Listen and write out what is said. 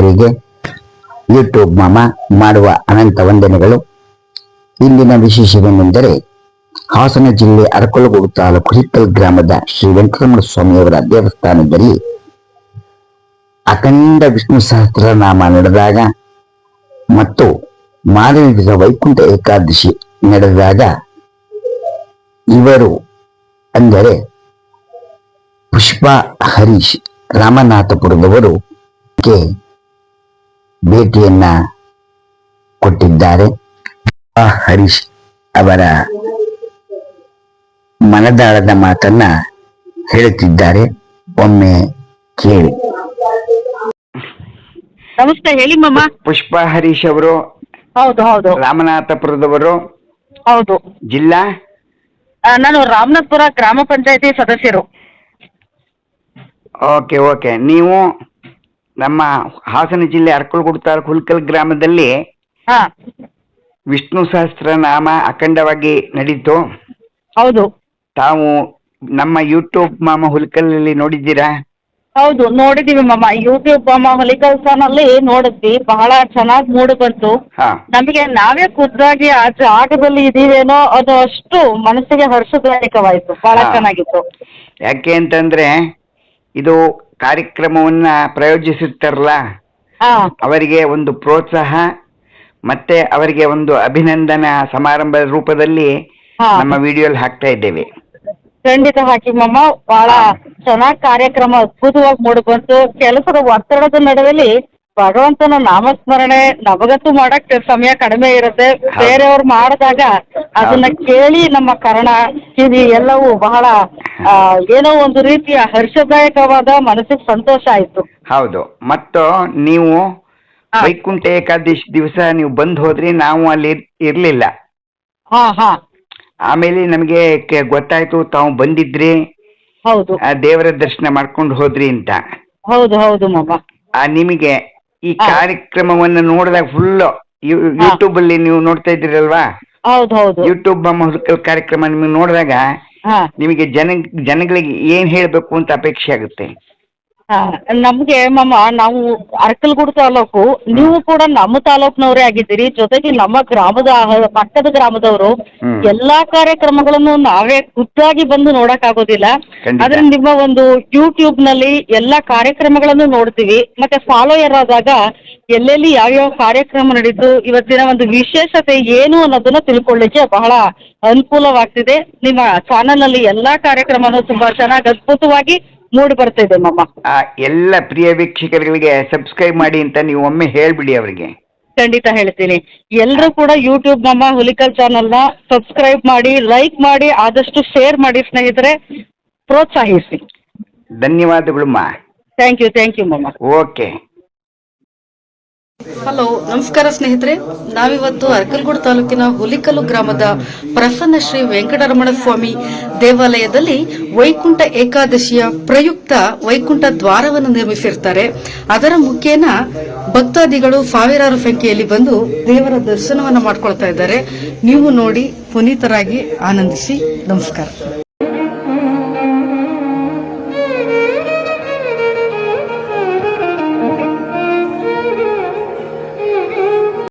ವೀಕ್ಷಕರಿಗೆ ಯೂಟ್ಯೂಬ್ ಮಾಮ ಮಾಡುವ ಅನಂತ ವಂದನೆಗಳು. ಇಂದಿನ ವಿಶೇಷವೇನೆಂದರೆ, ಹಾಸನ ಜಿಲ್ಲೆ ಅರಕಲಗೂಡು ತಾಲೂಕು ಹಿತ್ತಲ್ ಗ್ರಾಮದ ಶ್ರೀ ವೆಂಕಟರಮಣ ಸ್ವಾಮಿಯವರ ದೇವಸ್ಥಾನದಲ್ಲಿ ಅಖಂಡ ವಿಷ್ಣು ಸಹಸ್ರನಾಮ ನಡೆದಾಗ ಮತ್ತು ಮಾರನೇ ದಿನ ವೈಕುಂಠ ಏಕಾದಶಿ ನಡೆದಾಗ ಇವರು ಅಂದರೆ ಪುಷ್ಪಾ ಹರೀಶ್ ರಾಮನಾಥಪುರದವರು ಭೇಟಿಯನ್ನ ಕೊಟ್ಟಿದ್ದಾರೆ. ಹರೀಶ್ ಅವರ ಮನದಾಳದ ಮಾತನ್ನ ಹೇಳುತ್ತಿದ್ದಾರೆ, ಒಮ್ಮೆ ಕೇಳಿ. ನಮಸ್ತೆ, ಹೇಳಿ ಮಾಮ. ಪುಷ್ಪಾ ಹರೀಶ್ ಅವರು? ಹೌದು ಹೌದು. ರಾಮನಾಥಪುರದವರು? ಹೌದು. ಜಿಲ್ಲಾ? ನಾನು ರಾಮನಾಥಪುರ ಗ್ರಾಮ ಪಂಚಾಯತಿ ಸದಸ್ಯರು. Okay okay. ನೀವು ನಮ್ಮ ಹಾಸನ ಜಿಲ್ಲೆ ಅರಕಲಗೂಡು ತಾಲೂಕು ಹುಲ್ಕಲ್ ಗ್ರಾಮದಲ್ಲಿ ವಿಷ್ಣು ಸಹಸ್ರನಾಮ ಅಖಂಡವಾಗಿ ನಡೀತು. ಹೌದು. ತಾವು ನಮ್ಮ ಯೂಟ್ಯೂಬ್ ಮಾಮ ಹುಲ್ಕಲ್ಲಿ ನೋಡಿದ್ದೀರಾ? ಹೌದು, ನೋಡಿದೀವಿ ಮಾಮ. ಯೂಟ್ಯೂಬ್ ಮಾಮ ಹುಲಿಕಲ್ ಚಾನಲ್ ನೋಡಿದ್ವಿ, ಬಹಳ ಚೆನ್ನಾಗಿ ಮೂಡಿ ಬಂತು ನಮಗೆ. ನಾವೇ ಖುದ್ದಾಗಿ ಆ ಜಾಗದಲ್ಲಿ ಇದೀವೇನೋ ಅದು ಅಷ್ಟು ಮನಸ್ಸಿಗೆ ಹರ್ಷದಾಯಕವಾಯ್ತು. ಬಹಳ ಚೆನ್ನಾಗಿತ್ತು. ಯಾಕೆ ಅಂತಂದ್ರೆ ಇದು ಕಾರ್ಯಕ್ರಮವನ್ನ ಪ್ರಾಯೋಜಿಸುತ್ತಾರಲ್ಲ, ಅವರಿಗೆ ಒಂದು ಪ್ರೋತ್ಸಾಹ ಮತ್ತೆ ಅವರಿಗೆ ಒಂದು ಅಭಿನಂದನಾ ಸಮಾರಂಭದ ರೂಪದಲ್ಲಿ ನಮ್ಮ ವಿಡಿಯೋಲ್ಲಿ ಹಾಕ್ತಾ ಇದ್ದೇವೆ. ಖಂಡಿತ ಹಾಕಿ ಮಾಮ. ಬಹಳ ಚೆನ್ನಾಗಿ ಕಾರ್ಯಕ್ರಮ ಅದ್ಭುತವಾಗಿ ಮೂಡಿ ಬಂತು. ಕೆಲಸದ ಒತ್ತಡದ ನಡುವೆಲಿ ಭಗವಂತನ ನಾಮಸ್ಮರಣೆ ನಮಗಂತೂ ಮಾಡಕ್ ಸಮಯ ಕಡಿಮೆ ಇರುತ್ತೆ. ಬೇರೆಯವ್ರು ಮಾಡಿದಾಗ ಅದನ್ನ ಕೇಳಿ ನಮ್ಮ ಕರ್ಣ ಕಿವಿ ಎಲ್ಲವೂ ಬಹಳ ಏನೋ ಒಂದು ರೀತಿಯ ಹರ್ಷದಾಯಕವಾದ ಮನಸ್ಸಿಗೆ ಸಂತೋಷ ಆಯ್ತು. ಹೌದು. ಮತ್ತು ನೀವು ವೈಕುಂಠ ಏಕಾದಶಿ ದಿವಸ ನೀವು ಬಂದು ಹೋದ್ರಿ, ನಾವು ಅಲ್ಲಿ ಇರ್ಲಿಲ್ಲ. ಆಮೇಲೆ ನಮಗೆ ಗೊತ್ತಾಯ್ತು ತಾವು ಬಂದಿದ್ರಿ. ಹೌದು. ದೇವರ ದರ್ಶನ ಮಾಡ್ಕೊಂಡು ಹೋದ್ರಿ ಅಂತ. ಹೌದು ಹೌದು ಮಾಮ. ನಿಮಗೆ ಈ ಕಾರ್ಯಕ್ರಮವನ್ನು ನೋಡಿದಾಗ ಫುಲ್ ಯೂಟ್ಯೂಬ್ ಅಲ್ಲಿ ನೀವು ನೋಡ್ತಾ ಇದ್ದೀರಲ್ವಾ? ಹೌದು ಹೌದು. ಯೂಟ್ಯೂಬ್ ಹುಲ್ಕಲ್ ಕಾರ್ಯಕ್ರಮ ನಿಮಗೆ ನೋಡಿದಾಗ ನಿಮಗೆ ಜನಗಳಿಗೆ ಏನ್ ಹೇಳ್ಬೇಕು ಅಂತ ಅಪೇಕ್ಷೆ ಆಗುತ್ತೆ? ನಮ್ಗೆ ಮಾಮ, ನಾವು ಅರಕಲಗೂಡು ತಾಲೂಕು, ನೀವು ಕೂಡ ನಮ್ಮ ತಾಲೂಕ್ನವರೇ ಆಗಿದ್ದೀರಿ, ಜೊತೆಗೆ ನಮ್ಮ ಗ್ರಾಮದ ಪಕ್ಕದ ಗ್ರಾಮದವರು. ಎಲ್ಲಾ ಕಾರ್ಯಕ್ರಮಗಳನ್ನು ನಾವೇ ಖುದ್ದಾಗಿ ಬಂದು ನೋಡಕ್ ಆಗೋದಿಲ್ಲ. ಆದ್ರೆ ನಿಮ್ಮ ಒಂದು ಯೂಟ್ಯೂಬ್ ನಲ್ಲಿ ಎಲ್ಲಾ ಕಾರ್ಯಕ್ರಮಗಳನ್ನು ನೋಡ್ತೀವಿ. ಮತ್ತೆ ಫಾಲೋಯರ್ ಆದಾಗ ಎಲ್ಲೆಲ್ಲಿ ಯಾವ್ಯಾವ ಕಾರ್ಯಕ್ರಮ ನಡೀತು, ಇವತ್ತಿನ ಒಂದು ವಿಶೇಷತೆ ಏನು ಅನ್ನೋದನ್ನ ತಿಳ್ಕೊಳ್ಳಿಕ್ಕೆ ಬಹಳ ಅನುಕೂಲವಾಗ್ತಿದೆ. ನಿಮ್ಮ ಚಾನಲ್ ನಲ್ಲಿ ಎಲ್ಲಾ ಕಾರ್ಯಕ್ರಮನೂ ತುಂಬಾ ಚೆನ್ನಾಗಿ ಅದ್ಭುತವಾಗಿ ಮೂಡಿ ಬರ್ತಿದೆ ಮಾಮ. ಎಲ್ಲ ಪ್ರಿಯ ವೀಕ್ಷಕರಿಗೆ ಸಬ್ಸ್ಕ್ರೈಬ್ ಮಾಡಿ ಅಂತ ನೀವು ಒಮ್ಮೆ ಹೇಳ್ಬಿಡಿ ಅವರಿಗೆ. ಖಂಡಿತ ಹೇಳ್ತೀನಿ. ಎಲ್ಲರೂ ಕೂಡ ಯೂಟ್ಯೂಬ್ ಮಾಮ ಹುಲಿಕಲ್ ಚಾನಲ್ ನ ಸಬ್ಸ್ಕ್ರೈಬ್ ಮಾಡಿ, ಲೈಕ್ ಮಾಡಿ, ಆದಷ್ಟು ಶೇರ್ ಮಾಡಿ ಸ್ನೇಹಿತರೆ, ಪ್ರೋತ್ಸಾಹಿಸಿ. ಧನ್ಯವಾದಗಳು ಮಾ. ಥ್ಯಾಂಕ್ ಯು ಮಾಮ. ಓಕೆ. ಹಲೋ, ನಮಸ್ಕಾರ ಸ್ನೇಹಿತರೆ. ನಾವಿವತ್ತು ಅರಕಲಗೂಡು ತಾಲೂಕಿನ ಹುಲಿಕಲ್ಲು ಗ್ರಾಮದ ಪ್ರಸನ್ನ ಶ್ರೀ ವೆಂಕಟರಮಣ ಸ್ವಾಮಿ ದೇವಾಲಯದಲ್ಲಿ ವೈಕುಂಠ ಏಕಾದಶಿಯ ಪ್ರಯುಕ್ತ ವೈಕುಂಠ ದ್ವಾರವನ್ನು ನಿರ್ಮಿಸಿರ್ತಾರೆ. ಅದರ ಮುಖೇನ ಭಕ್ತಾದಿಗಳು ಸಾವಿರಾರು ಸಂಖ್ಯೆಯಲ್ಲಿ ಬಂದು ದೇವರ ದರ್ಶನವನ್ನ ಮಾಡ್ಕೊಳ್ತಾ ಇದ್ದಾರೆ. ನೀವು ನೋಡಿ ಪುನೀತರಾಗಿ ಆನಂದಿಸಿ. ನಮಸ್ಕಾರ.